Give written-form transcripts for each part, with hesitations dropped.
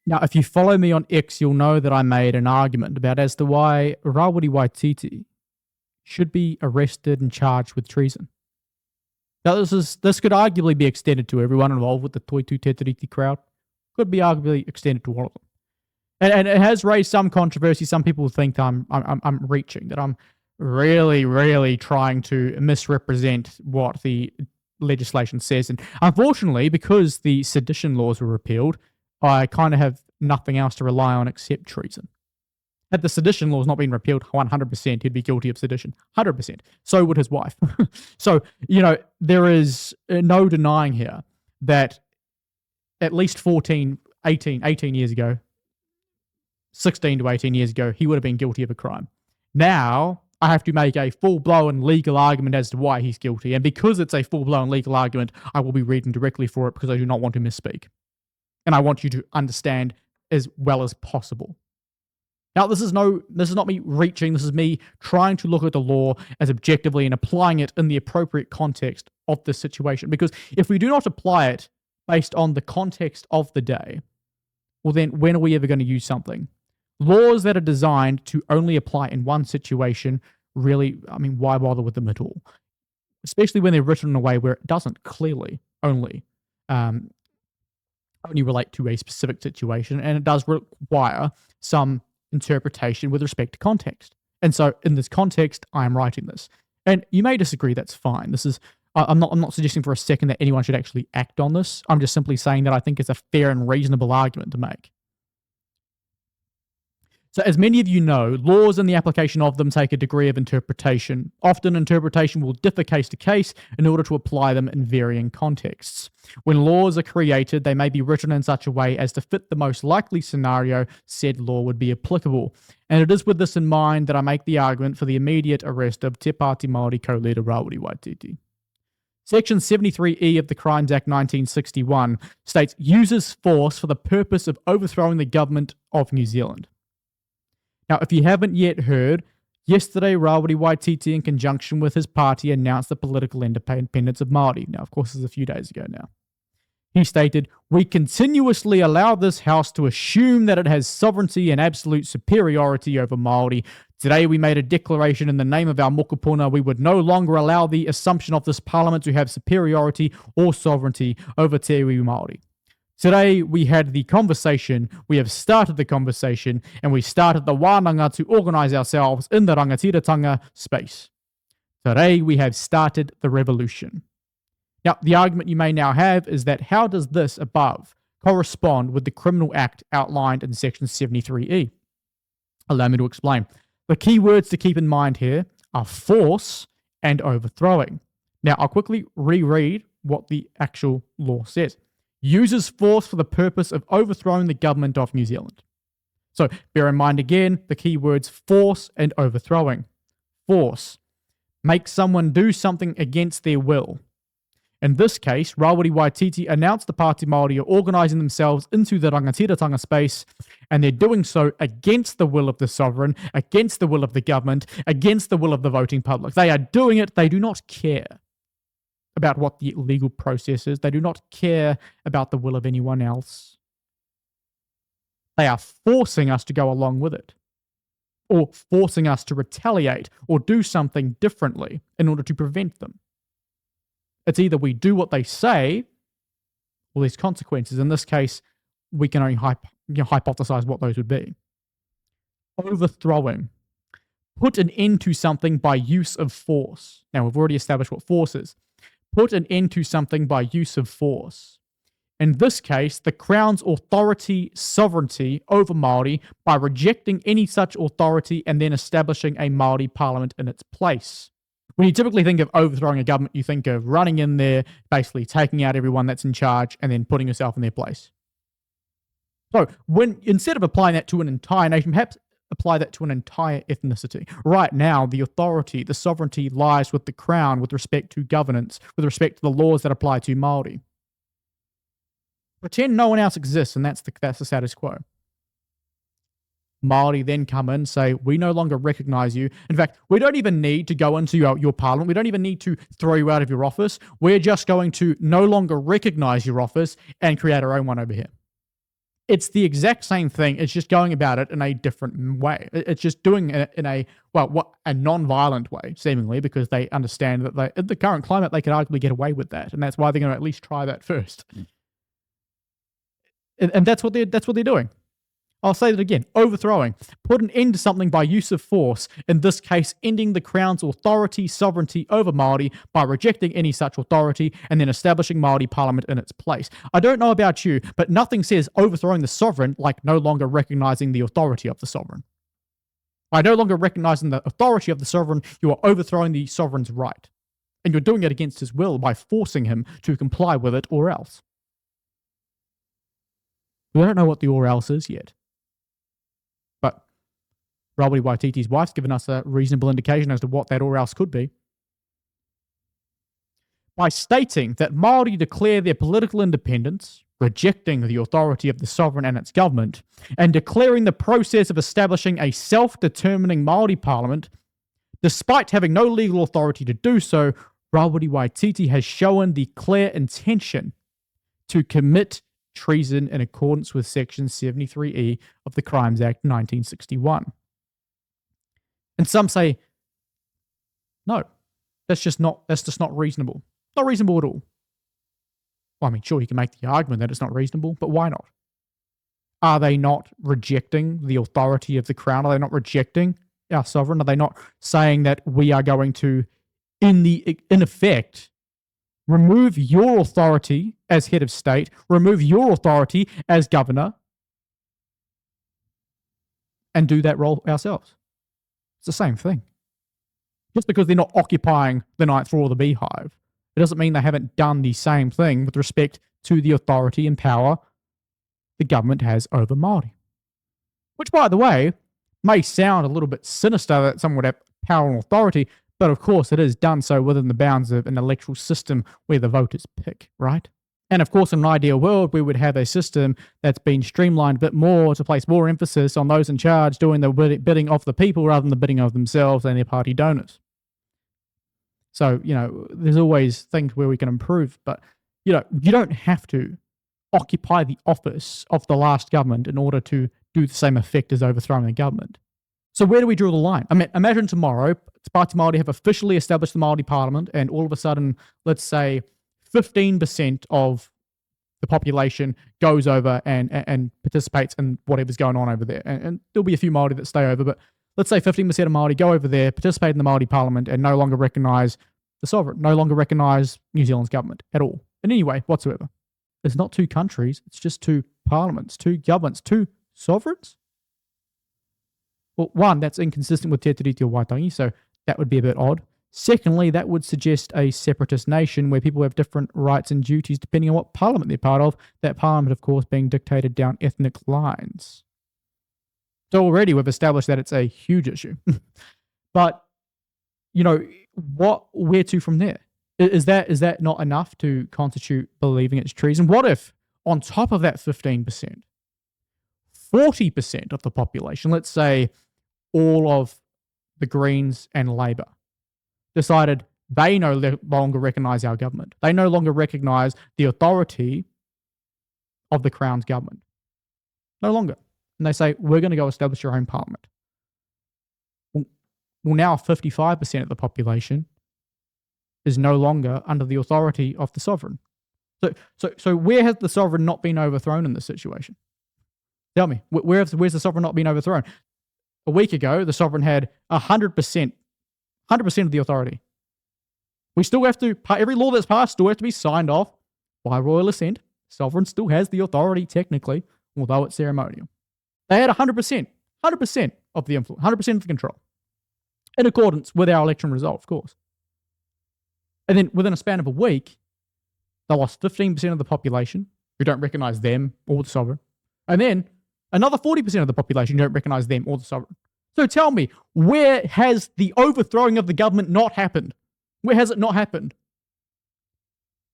Now, if you follow me on X, you'll know that I made an argument about as to why Rawiri Waititi should be arrested and charged with treason. Now, this could arguably be extended to everyone involved with the Toitu Te Tiriti crowd. Could be arguably extended to all of them. And it has raised some controversy. Some people think I'm reaching, that I'm really, really trying to misrepresent what the legislation says. And unfortunately, because the sedition laws were repealed, I kind of have nothing else to rely on except treason. Had the sedition laws not been repealed, 100% he'd be guilty of sedition. 100%. So would his wife. So, there is no denying here that at least 18 years ago, 16 to 18 years ago, he would have been guilty of a crime. Now, I have to make a full-blown legal argument as to why he's guilty. And because it's a full-blown legal argument, I will be reading directly for it because I do not want to misspeak. And I want you to understand as well as possible. Now, this is not me reaching. This is me trying to look at the law as objectively and applying it in the appropriate context of this situation. Because if we do not apply it based on the context of the day, well then when are we ever going to use something? Laws that are designed to only apply in one situation, really, why bother with them at all? Especially when they're written in a way where it doesn't clearly only relate to a specific situation, and it does require some interpretation with respect to context. And so in this context, I am writing this. And you may disagree, that's fine. I'm not suggesting for a second that anyone should actually act on this. I'm just simply saying that I think it's a fair and reasonable argument to make. So as many of you know, laws and the application of them take a degree of interpretation. Often interpretation will differ case to case in order to apply them in varying contexts. When laws are created, they may be written in such a way as to fit the most likely scenario said law would be applicable. And it is with this in mind that I make the argument for the immediate arrest of Te Pāti Māori co-leader Rawiri Waititi. Section 73E of the Crimes Act 1961 states, uses force for the purpose of overthrowing the government of New Zealand. Now, if you haven't yet heard, yesterday Rawiri Waititi, in conjunction with his party, announced the political independence of Māori. Now, of course, this is a few days ago now. He stated, we continuously allow this House to assume that it has sovereignty and absolute superiority over Māori. Today we made a declaration in the name of our mokopuna. We would no longer allow the assumption of this Parliament to have superiority or sovereignty over Te Iwi Māori. Today, we had the conversation, we have started the conversation, and we started the wānanga to organise ourselves in the rangatiratanga space. Today, we have started the revolution. Now, the argument you may now have is that how does this above correspond with the criminal act outlined in Section 73E? Allow me to explain. The key words to keep in mind here are force and overthrowing. Now, I'll quickly reread what the actual law says. Uses force for the purpose of overthrowing the government of New Zealand. So bear in mind again the key words force and overthrowing. Force. Make someone do something against their will. In this case, Rawiri Waititi announced the Pāti Māori are organising themselves into the rangatiratanga space, and they're doing so against the will of the sovereign, against the will of the government, against the will of the voting public. They are doing it, they do not care about what the legal process is. They do not care about the will of anyone else. They are forcing us to go along with it, or forcing us to retaliate or do something differently in order to prevent them. It's either we do what they say, or there's consequences. In this case, we can only hypothesize what those would be. Overthrowing. Put an end to something by use of force. Now, we've already established what force is. Put an end to something by use of force. In this case, the Crown's sovereignty over Māori by rejecting any such authority and then establishing a Māori parliament in its place. When you typically think of overthrowing a government, you think of running in there, basically taking out everyone that's in charge and then putting yourself in their place. So, instead of applying that to an entire nation, perhaps apply that to an entire ethnicity. Right now, the authority, the sovereignty lies with the Crown with respect to governance, with respect to the laws that apply to Māori. Pretend no one else exists, and that's the status quo. Māori then come in and say, we no longer recognise you. In fact, we don't even need to go into your parliament. We don't even need to throw you out of your office. We're just going to no longer recognise your office and create our own one over here. It's the exact same thing. It's just going about it in a different way. It's just doing it in a non-violent way, seemingly, because they understand that in the current climate, they could arguably get away with that, and that's why they're going to at least try that first. And that's what they're doing. I'll say that again. Overthrowing. Put an end to something by use of force, in this case, ending the Crown's authority, sovereignty over Māori by rejecting any such authority and then establishing Māori Parliament in its place. I don't know about you, but nothing says overthrowing the sovereign like no longer recognizing the authority of the sovereign. By no longer recognizing the authority of the sovereign, you are overthrowing the sovereign's right. And you're doing it against his will by forcing him to comply with it or else. We don't know what the or else is yet. But Rawiri Waititi's wife's given us a reasonable indication as to what that or else could be. By stating that Māori declare their political independence, rejecting the authority of the sovereign and its government, and declaring the process of establishing a self-determining Māori Parliament, despite having no legal authority to do so, Rawiri Waititi has shown the clear intention to commit treason in accordance with Section 73E of the Crimes Act 1961. And some say, no, that's just not reasonable. Not reasonable at all. Well, I mean, sure, you can make the argument that it's not reasonable, but why not? Are they not rejecting the authority of the Crown? Are they not rejecting our sovereign? Are they not saying that we are going to, in effect, remove your authority as head of state, remove your authority as governor, and do that role ourselves? It's the same thing. Just because they're not occupying the ninth floor of the Beehive, it doesn't mean they haven't done the same thing with respect to the authority and power the government has over Māori. Which, by the way, may sound a little bit sinister that someone would have power and authority, but of course it is done so within the bounds of an electoral system where the voters pick, right? And of course, in an ideal world, we would have a system that's been streamlined a bit more to place more emphasis on those in charge doing the bidding of the people rather than the bidding of themselves and their party donors. So, there's always things where we can improve, but, you don't have to occupy the office of the last government in order to do the same effect as overthrowing a government. So where do we draw the line? I mean, imagine tomorrow, Pāti Māori have officially established the Māori Parliament, and all of a sudden, let's say 15% of the population goes over and participates in whatever's going on over there. And there'll be a few Māori that stay over, but let's say 15% of Māori go over there, participate in the Māori Parliament, and no longer recognise the sovereign, no longer recognise New Zealand's government at all, in any way whatsoever. It's not two countries, it's just two parliaments, two governments, two sovereigns? Well, one, that's inconsistent with Te Tiriti o Waitangi, so that would be a bit odd. Secondly, that would suggest a separatist nation where people have different rights and duties depending on what parliament they're part of, that parliament, of course, being dictated down ethnic lines. So already we've established that it's a huge issue. But, where to from there? Is that not enough to constitute believing it's treason? What if, on top of that 15%, 40% of the population, let's say all of the Greens and Labour, decided they no longer recognise our government. They no longer recognise the authority of the Crown's government. No longer. And they say, we're going to go establish your own parliament. Well, now 55% of the population is no longer under the authority of the sovereign. So where has the sovereign not been overthrown in this situation? Tell me, where's the sovereign not been overthrown? A week ago, the sovereign had 100% of the authority. We still have to, every law that's passed still has to be signed off by royal assent. Sovereign still has the authority technically, although it's ceremonial. They had 100% of the influence, 100% of the control, in accordance with our election result, of course. And then within a span of a week, they lost 15% of the population who don't recognise them or the sovereign. And then another 40% of the population who don't recognise them or the sovereign. So tell me, where has the overthrowing of the government not happened? Where has it not happened?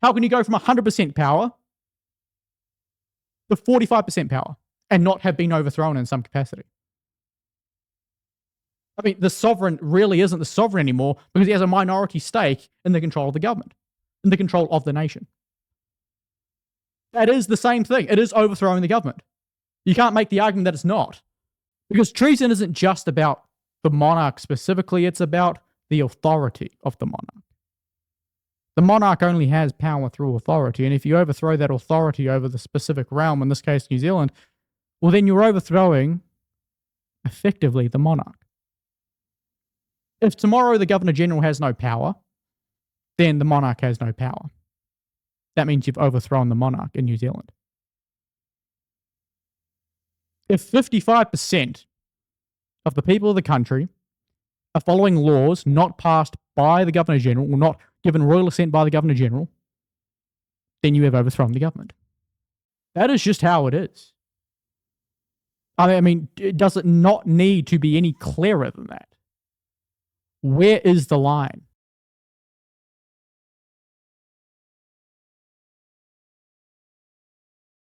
How can you go from 100% power to 45% power and not have been overthrown in some capacity? I mean, the sovereign really isn't the sovereign anymore because he has a minority stake in the control of the government, in the control of the nation. That is the same thing. It is overthrowing the government. You can't make the argument that it's not. Because treason isn't just about the monarch specifically, it's about the authority of the monarch. The monarch only has power through authority, and if you overthrow that authority over the specific realm, in this case New Zealand, well then you're overthrowing, effectively, the monarch. If tomorrow the Governor-General has no power, then the monarch has no power. That means you've overthrown the monarch in New Zealand. If 55% of the people of the country are following laws not passed by the Governor-General, or not given royal assent by the Governor-General, then you have overthrown the government. That is just how it is. I mean, does it not need to be any clearer than that? Where is the line?